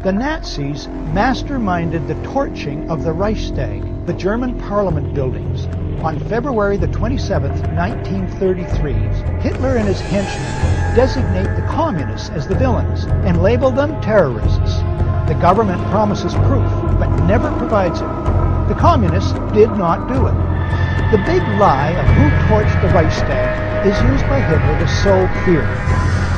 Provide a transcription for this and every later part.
The Nazis masterminded the torching of the Reichstag, the German parliament buildings. On February the 27th, 1933, Hitler and his henchmen designate the communists as the villains and label them terrorists. The government promises proof, but never provides it. The communists did not do it. The big lie of who torched the Reichstag is used by Hitler to sow fear.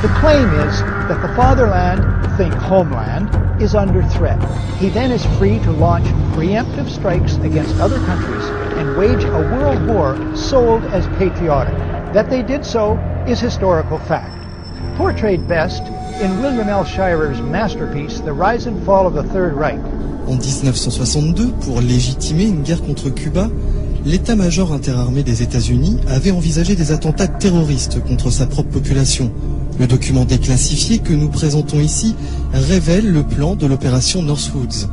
The claim is that the fatherland, think homeland, is under threat. He then is free to launch preemptive strikes against other countries and wage a world war sold as patriotic. That they did so is historical fact. Portrayed best in William L. Shirer's masterpiece, The Rise and Fall of the Third Reich. En 1962, pour légitimer une guerre contre Cuba, l'état-major interarmé des États-Unis avait envisagé des attentats terroristes contre sa propre population. Le document déclassifié que nous présentons ici révèle le plan de l'opération Northwoods.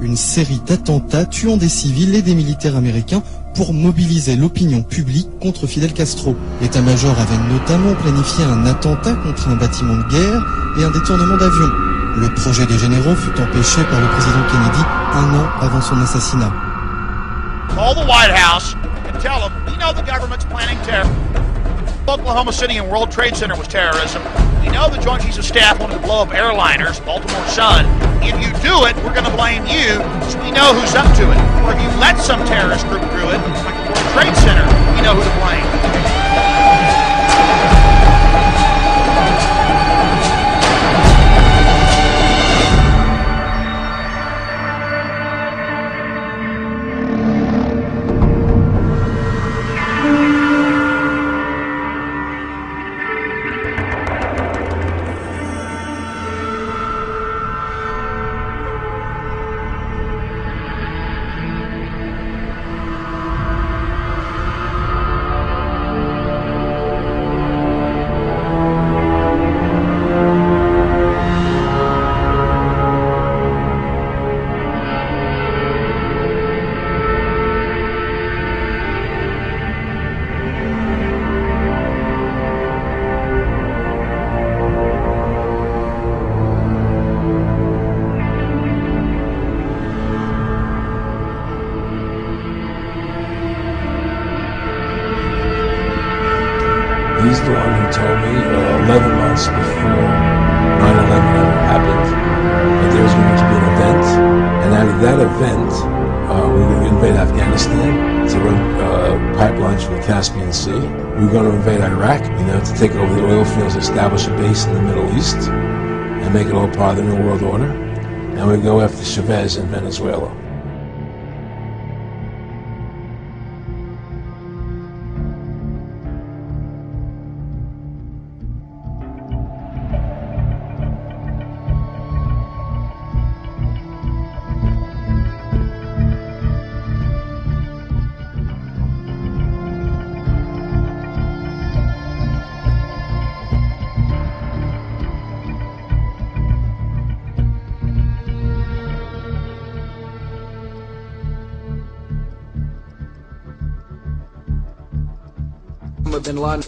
Une série d'attentats tuant des civils et des militaires américains pour mobiliser l'opinion publique contre Fidel Castro. L'état-major avait notamment planifié un attentat contre un bâtiment de guerre et un détournement d'avion. Le projet des généraux fut empêché par le président Kennedy 1 an avant son assassinat. Call the White House and tell them, we know the government's planning terror. Oklahoma City and World Trade Center was terrorism. We know the Joint Chiefs of Staff wanted to blow up airliners, Baltimore Sun. If you do it, we're going to blame you, so we know who's up to it. Or if you let some terrorist group do it, like the World Trade Center, we know who to blame. He's the one who told me 11 months before 9/11 ever happened that there was going to be an event, and out of that event, we were going to invade Afghanistan to run pipelines from the Caspian Sea. We were going to invade Iraq, to take over the oil fields, establish a base in the Middle East, and make it all part of the New World Order. And we'd go after Chavez in Venezuela.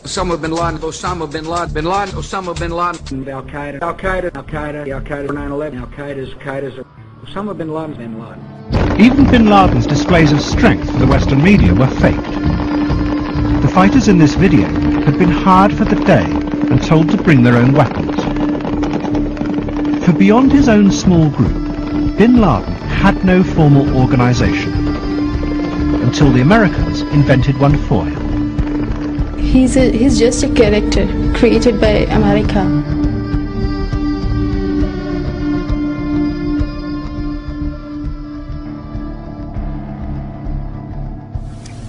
Osama bin Laden, Osama bin Laden, bin Laden, Osama bin Laden, Al Qaeda, Al Qaeda, Al Qaeda, Al Qaeda, 9/11, Al Qaeda's, Osama bin Laden, bin Laden. Even bin Laden's displays of strength for the Western media were faked. The fighters in this video had been hired for the day and told to bring their own weapons. For beyond his own small group, bin Laden had no formal organization until the Americans invented one for him. He's just a character created by America.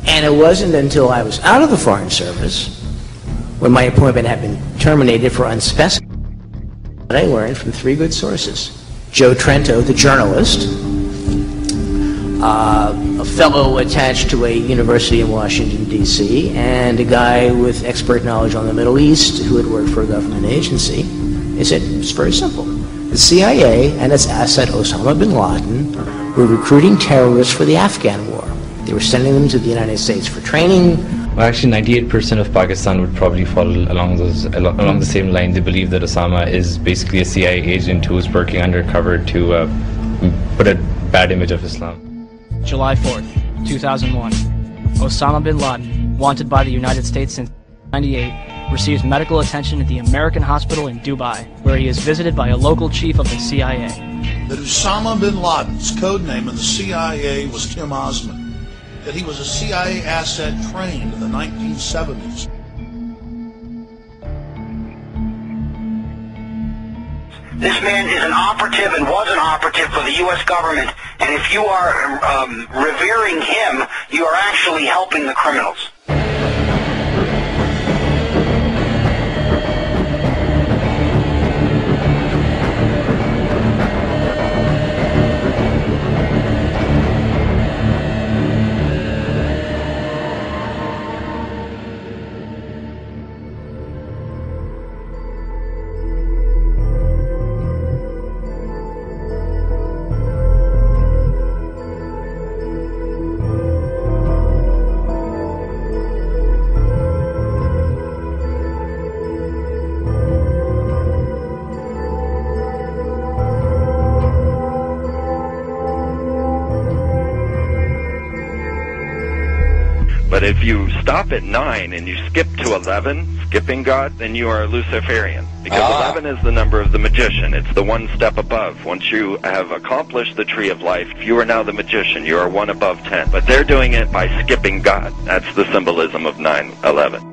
And it wasn't until I was out of the Foreign Service, when my appointment had been terminated for unspecified, that I learned from three good sources. Joe Trento, the journalist, a fellow attached to a university in Washington, D.C., and a guy with expert knowledge on the Middle East who had worked for a government agency. They said, it's very simple. The CIA and its asset Osama bin Laden were recruiting terrorists for the Afghan war. They were sending them to the United States for training, Well, actually, 98% of Pakistan would probably fall along the same line. They believe that Osama is basically a CIA agent who is working undercover to put a bad image of Islam. July 4th, 2001. Osama bin Laden, wanted by the United States since 1998, receives medical attention at the American hospital in Dubai, where he is visited by a local chief of the CIA. That Osama bin Laden's code name in the CIA was Tim Osman. That he was a CIA asset trained in the 1970s. This man is an operative and was an operative for the U.S. government, and if you are revering him, you are actually helping the criminals. But if you stop at 9 and you skip to 11, skipping God, then you are a Luciferian. Because 11 is the number of the magician. It's the one step above. Once you have accomplished the tree of life, you are now the magician. You are one above 10. But they're doing it by skipping God. That's the symbolism of 9/11.